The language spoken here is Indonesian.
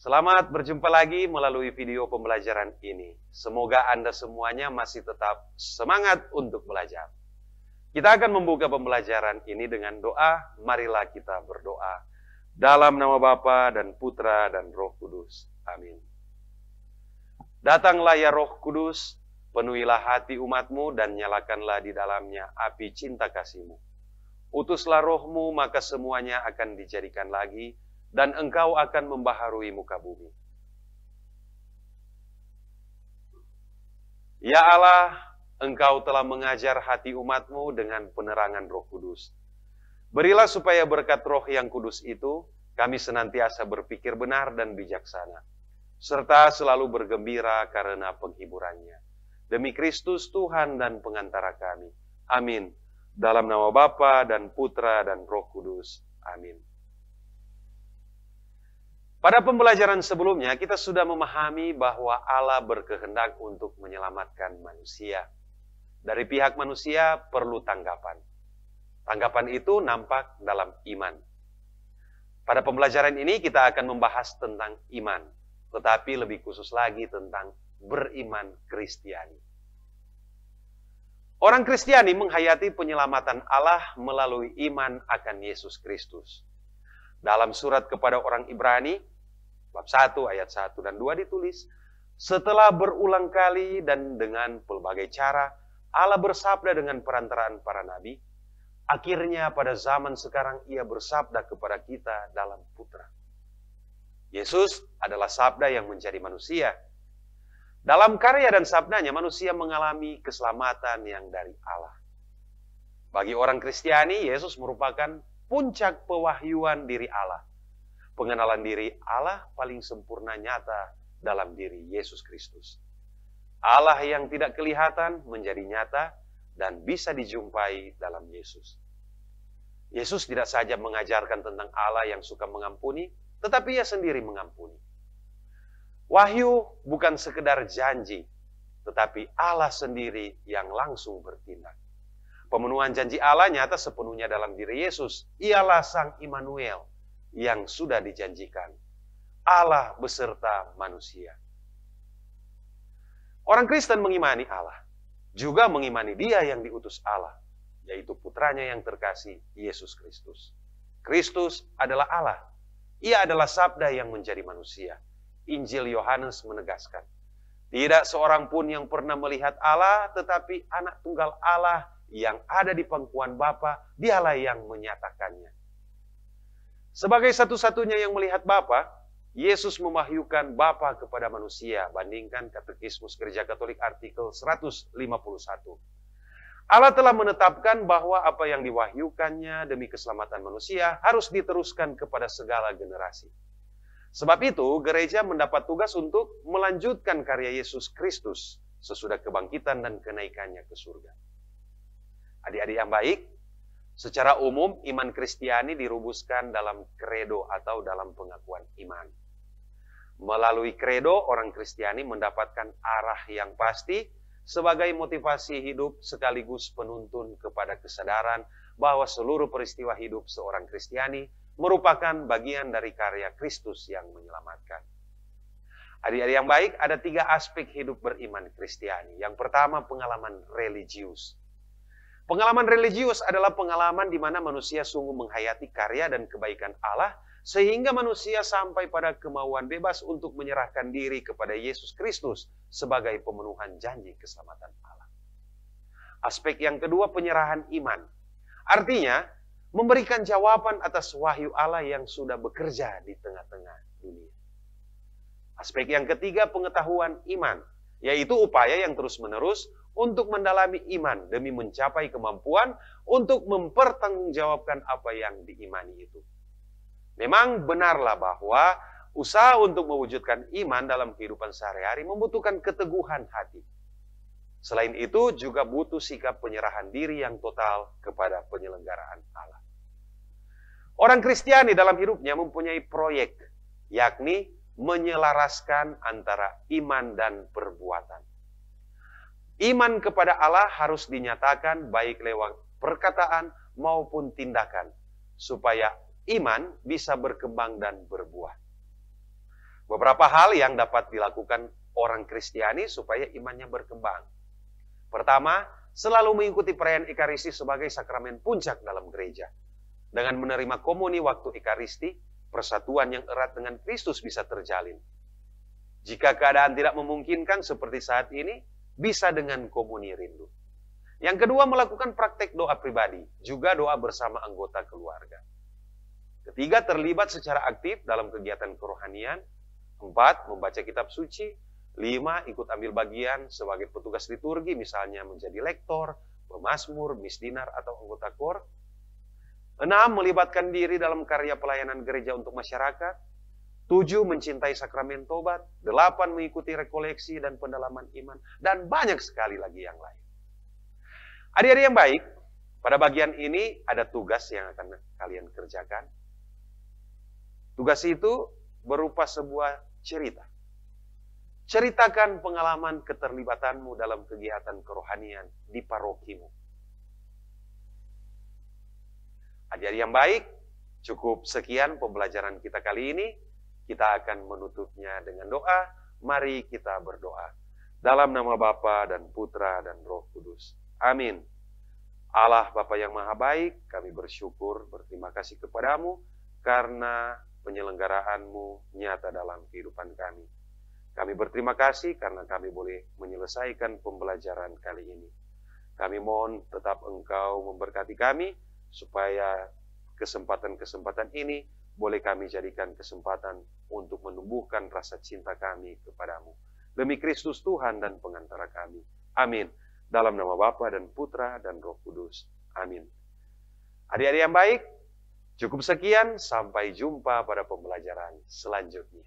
Selamat berjumpa lagi melalui video pembelajaran ini. Semoga Anda semuanya masih tetap semangat untuk belajar. Kita akan membuka pembelajaran ini dengan doa. Marilah kita berdoa. Dalam nama Bapa dan Putra dan Roh Kudus. Amin. Datanglah ya Roh Kudus, penuhilah hati umat-Mu dan nyalakanlah di dalamnya api cinta kasih-Mu. Utuslah Roh-Mu, maka semuanya akan dijadikan lagi, dan Engkau akan membaharui muka bumi. Ya Allah, Engkau telah mengajar hati umat-Mu dengan penerangan Roh Kudus. Berilah supaya berkat Roh yang kudus itu, kami senantiasa berpikir benar dan bijaksana, serta selalu bergembira karena penghiburannya. Demi Kristus Tuhan dan pengantara kami. Amin. Dalam nama Bapa dan Putra dan Roh Kudus. Amin. Pada pembelajaran sebelumnya, kita sudah memahami bahwa Allah berkehendak untuk menyelamatkan manusia. Dari pihak manusia perlu tanggapan. Tanggapan itu nampak dalam iman. Pada pembelajaran ini kita akan membahas tentang iman, tetapi lebih khusus lagi tentang beriman Kristiani. Orang Kristiani menghayati penyelamatan Allah melalui iman akan Yesus Kristus. Dalam surat kepada orang Ibrani, bab 1 ayat 1 dan 2 ditulis, setelah berulang kali dan dengan pelbagai cara, Allah bersabda dengan perantaraan para nabi, akhirnya pada zaman sekarang ia bersabda kepada kita dalam Putra. Yesus adalah sabda yang menjadi manusia. Dalam karya dan sabdanya, manusia mengalami keselamatan yang dari Allah. Bagi orang Kristiani, Yesus merupakan puncak pewahyuan diri Allah. Pengenalan diri Allah paling sempurna nyata dalam diri Yesus Kristus. Allah yang tidak kelihatan menjadi nyata dan bisa dijumpai dalam Yesus. Yesus tidak saja mengajarkan tentang Allah yang suka mengampuni, tetapi ia sendiri mengampuni. Wahyu bukan sekedar janji, tetapi Allah sendiri yang langsung bertindak. Pemenuhan janji Allah nyata sepenuhnya dalam diri Yesus. Ialah Sang Immanuel yang sudah dijanjikan. Allah beserta manusia. Orang Kristen mengimani Allah, juga mengimani Dia yang diutus Allah, yaitu putranya yang terkasih, Yesus Kristus. Kristus adalah Allah. Ia adalah sabda yang menjadi manusia. Injil Yohanes menegaskan, tidak seorang pun yang pernah melihat Allah, tetapi anak tunggal Allah yang ada di pangkuan Bapa, Dialah yang menyatakannya. Sebagai satu-satunya yang melihat Bapa, Yesus memahyukan Bapa kepada manusia. Bandingkan Katekismus Gereja Katolik artikel 151. Allah telah menetapkan bahwa apa yang diwahyukannya demi keselamatan manusia harus diteruskan kepada segala generasi. Sebab itu, gereja mendapat tugas untuk melanjutkan karya Yesus Kristus sesudah kebangkitan dan kenaikannya ke surga. Adik-adik yang baik, secara umum iman Kristiani dirumuskan dalam kredo atau dalam pengakuan iman. Melalui kredo, orang Kristiani mendapatkan arah yang pasti sebagai motivasi hidup sekaligus penuntun kepada kesadaran bahwa seluruh peristiwa hidup seorang Kristiani merupakan bagian dari karya Kristus yang menyelamatkan. Adik-adik yang baik, ada 3 aspek hidup beriman Kristiani. Yang pertama, pengalaman religius. Pengalaman religius adalah pengalaman di mana manusia sungguh menghayati karya dan kebaikan Allah, sehingga manusia sampai pada kemauan bebas untuk menyerahkan diri kepada Yesus Kristus sebagai pemenuhan janji keselamatan Allah. Aspek yang kedua, penyerahan iman. Artinya, memberikan jawaban atas wahyu Allah yang sudah bekerja di tengah-tengah dunia. Aspek yang ketiga, pengetahuan iman, yaitu upaya yang terus-menerus untuk mendalami iman demi mencapai kemampuan untuk mempertanggungjawabkan apa yang diimani itu. Memang benarlah bahwa usaha untuk mewujudkan iman dalam kehidupan sehari-hari membutuhkan keteguhan hati. Selain itu juga butuh sikap penyerahan diri yang total kepada penyelenggaraan Allah. Orang Kristiani dalam hidupnya mempunyai proyek, yakni menyelaraskan antara iman dan perbuatan. Iman kepada Allah harus dinyatakan baik lewat perkataan maupun tindakan, supaya iman bisa berkembang dan berbuah. Beberapa hal yang dapat dilakukan orang Kristiani supaya imannya berkembang. Pertama, selalu mengikuti perayaan Ekaristi sebagai sakramen puncak dalam gereja. Dengan menerima komuni waktu Ekaristi, persatuan yang erat dengan Kristus bisa terjalin. Jika keadaan tidak memungkinkan seperti saat ini, bisa dengan komuni rindu. Yang kedua, melakukan praktek doa pribadi, juga doa bersama anggota keluarga. Ketiga, terlibat secara aktif dalam kegiatan kerohanian. 4, membaca kitab suci. 5, ikut ambil bagian sebagai petugas liturgi, misalnya menjadi lektor, pemazmur, misdinar, atau anggota kor. 6, melibatkan diri dalam karya pelayanan gereja untuk masyarakat. 7, mencintai sakramen tobat. 8, mengikuti rekoleksi dan pendalaman iman. Dan banyak sekali lagi yang lain. Adik-adik yang baik, pada bagian ini ada tugas yang akan kalian kerjakan. Tugas itu berupa sebuah cerita. Ceritakan pengalaman keterlibatanmu dalam kegiatan kerohanian di parokimu. Adik-adik yang baik, cukup sekian pembelajaran kita kali ini. Kita akan menutupnya dengan doa. Mari kita berdoa. Dalam nama Bapa dan Putra dan Roh Kudus. Amin. Allah Bapa yang Maha Baik, kami bersyukur, berterima kasih kepadamu karena penyelenggaraanmu nyata dalam kehidupan kami. Kami berterima kasih karena kami boleh menyelesaikan pembelajaran kali ini. Kami mohon tetap Engkau memberkati kami, supaya kesempatan-kesempatan ini boleh kami jadikan kesempatan untuk menumbuhkan rasa cinta kami kepadamu. Demi Kristus Tuhan dan pengantara kami. Amin. Dalam nama Bapa dan Putra dan Roh Kudus. Amin. Adik-adik yang baik, cukup sekian. Sampai jumpa pada pembelajaran selanjutnya.